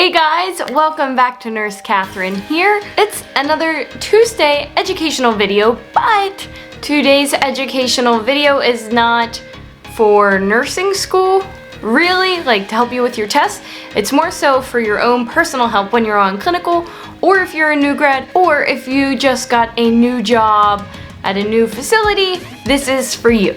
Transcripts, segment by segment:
Hey guys, welcome back to Nurse Katherine here. It's another Tuesday educational video, but today's educational video is not for nursing school, really, like to help you with your tests. It's more so for your own personal help when you're on clinical, or if you're a new grad, or if you just got a new job at a new facility, this is for you.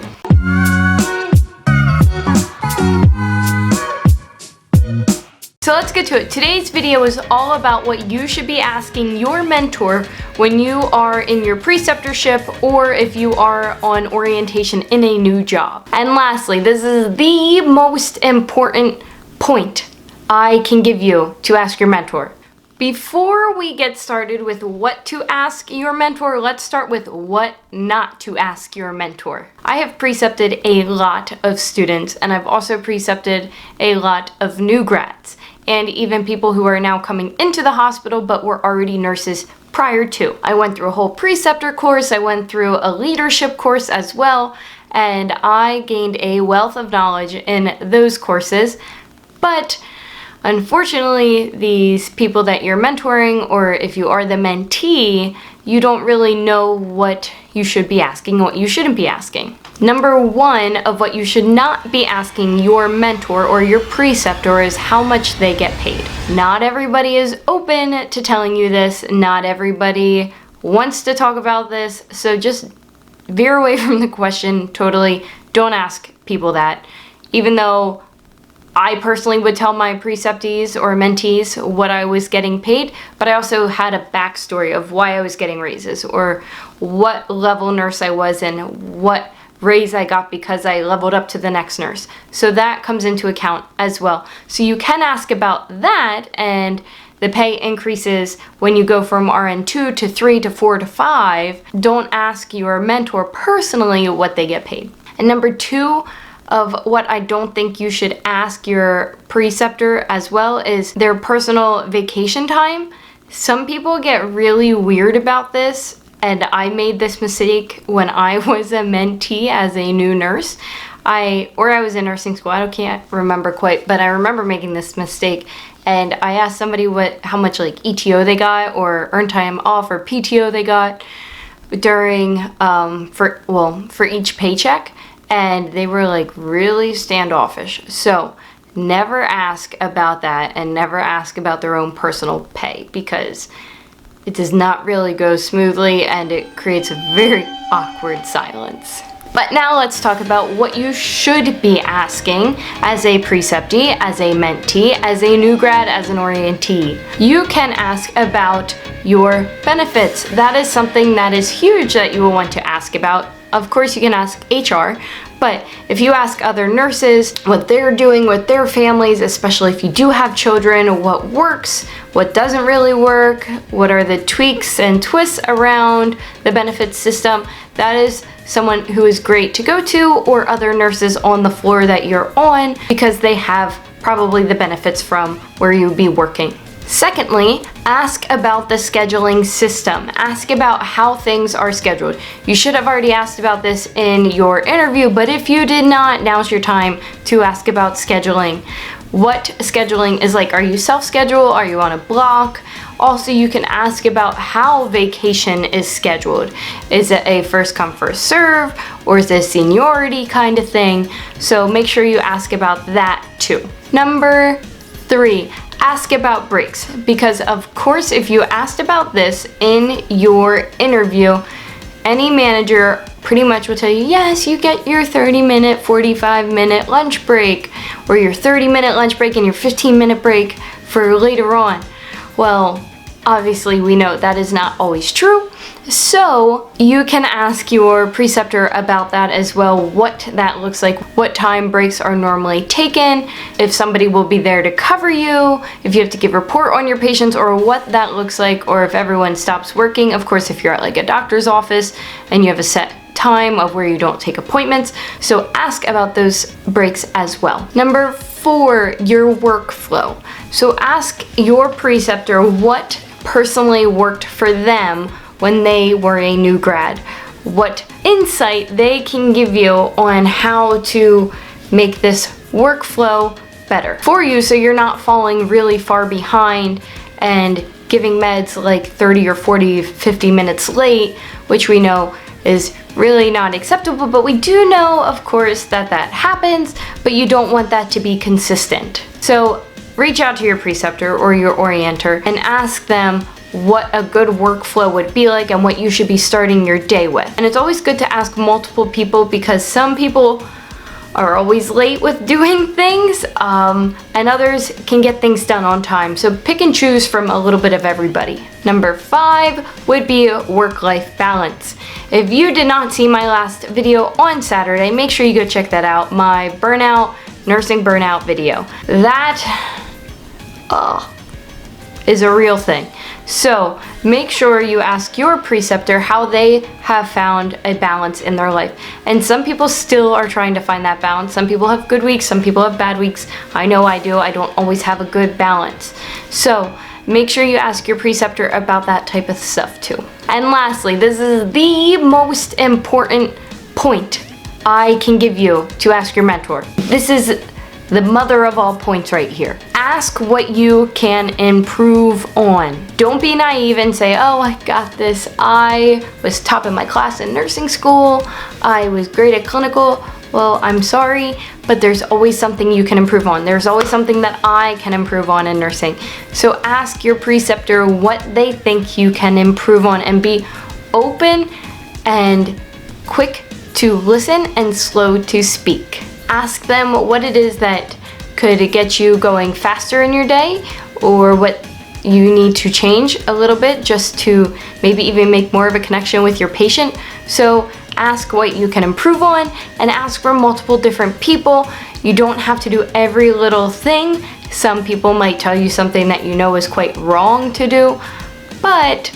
So let's get to it. Today's video is all about what you should be asking your mentor when you are in your preceptorship or if you are on orientation in a new job. And lastly, this is the most important point I can give you to ask your mentor. Before we get started with what to ask your mentor, let's start with what not to ask your mentor. I have precepted a lot of students, and I've also precepted a lot of new grads, and even people who are now coming into the hospital but were already nurses prior to. I went through a whole preceptor course, I went through a leadership course as well, and I gained a wealth of knowledge in those courses. But unfortunately, these people that you're mentoring, or if you are the mentee, you don't really know what you should be asking and what you shouldn't be asking. Number one of what you should not be asking your mentor or your preceptor is how much they get paid. Not everybody is open to telling you this. Not everybody wants to talk about this. So just veer away from the question totally. Don't ask people that. Even though I personally would tell my preceptees or mentees what I was getting paid, but I also had a backstory of why I was getting raises or what level nurse I was and what raise I got because I leveled up to the next nurse. So that comes into account as well. So you can ask about that and the pay increases when you go from RN2 to 3 to 4 to 5. Don't ask your mentor personally what they get paid. And number two of what I don't think you should ask your preceptor as well is their personal vacation time. Some people get really weird about this, and I made this mistake when I was a mentee as a new nurse. I was in nursing school, I can't remember quite, but I remember making this mistake, and I asked somebody how much like ETO they got or earned time off or PTO they got during for each paycheck. And they were like really standoffish. So never ask about that and never ask about their own personal pay because it does not really go smoothly and it creates a very awkward silence. But now let's talk about what you should be asking as a preceptee, as a mentee, as a new grad, as an orientee. You can ask about your benefits. That is something that is huge that you will want to ask about. Of course, you can ask HR, but if you ask other nurses what they're doing with their families, especially if you do have children, what works, what doesn't really work, what are the tweaks and twists around the benefits system, that is someone who is great to go to, or other nurses on the floor that you're on, because they have probably the benefits from where you'll be working. Secondly, ask about the scheduling system. Ask about how things are scheduled. You should have already asked about this in your interview, but if you did not, now's your time to ask about scheduling. What scheduling is like. Are you self-scheduled? Are you on a block? Also, you can ask about how vacation is scheduled. Is it a first come, first serve, or is it a seniority kind of thing? So make sure you ask about that too. Number three, ask about breaks, because of course if you asked about this in your interview, any manager pretty much will tell you, yes, you get your 30-minute, 45-minute lunch break, or your 30-minute lunch break and your 15-minute break for later on. Well, obviously we know that is not always true, so you can ask your preceptor about that as well, what that looks like, what time breaks are normally taken, if somebody will be there to cover you, if you have to give a report on your patients, or what that looks like, or if everyone stops working. Of course, if you're at like a doctor's office and you have a set time of where you don't take appointments, so ask about those breaks as well. Number four, your workflow. So ask your preceptor what personally worked for them when they were a new grad, what insight they can give you on how to make this workflow better for you, so you're not falling really far behind and giving meds like 30 or 40, 50 minutes late, which we know is really not acceptable. But we do know, of course, that happens, but you don't want that to be consistent. So reach out to your preceptor or your orienter and ask them what a good workflow would be like and what you should be starting your day with. And it's always good to ask multiple people, because some people are always late with doing things, and others can get things done on time. So pick and choose from a little bit of everybody. Number 5 would be work-life balance. If you did not see my last video on Saturday, make sure you go check that out, my nursing burnout video. That is a real thing. So make sure you ask your preceptor how they have found a balance in their life. And some people still are trying to find that balance. Some people have good weeks, some people have bad weeks. I know I do. I don't always have a good balance. So make sure you ask your preceptor about that type of stuff too. And lastly, this is the most important point I can give you to ask your mentor. This is the mother of all points right here. Ask what you can improve on. Don't be naive and say, oh, I got this. I was top in my class in nursing school. I was great at clinical. Well, I'm sorry, but there's always something you can improve on. There's always something that I can improve on in nursing. So ask your preceptor what they think you can improve on, and be open and quick to listen and slow to speak. Ask them what it is that could get you going faster in your day, or what you need to change a little bit just to maybe even make more of a connection with your patient. So ask what you can improve on, and ask for multiple different people. You don't have to do every little thing. Some people might tell you something that you know is quite wrong to do, but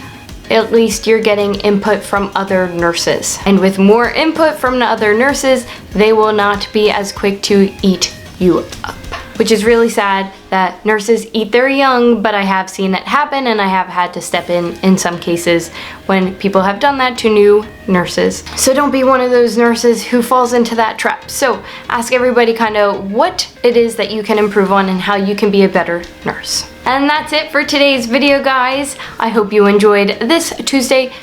at least you're getting input from other nurses. And with more input from the other nurses, they will not be as quick to eat you up. Which is really sad that nurses eat their young, but I have seen it happen, and I have had to step in some cases when people have done that to new nurses. So don't be one of those nurses who falls into that trap. So ask everybody kind of what it is that you can improve on and how you can be a better nurse. And that's it for today's video, guys. I hope you enjoyed this Tuesday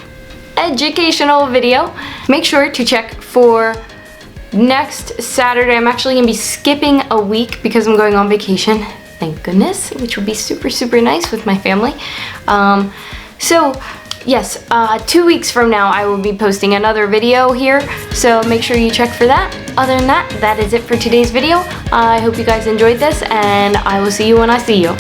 educational video. Make sure to check for next Saturday. I'm actually gonna be skipping a week because I'm going on vacation, thank goodness, which will be super, super nice with my family. So yes, 2 weeks from now I will be posting another video here, so make sure you check for that. Other than that, that is it for today's video. I hope you guys enjoyed this, and I will see you when I see you.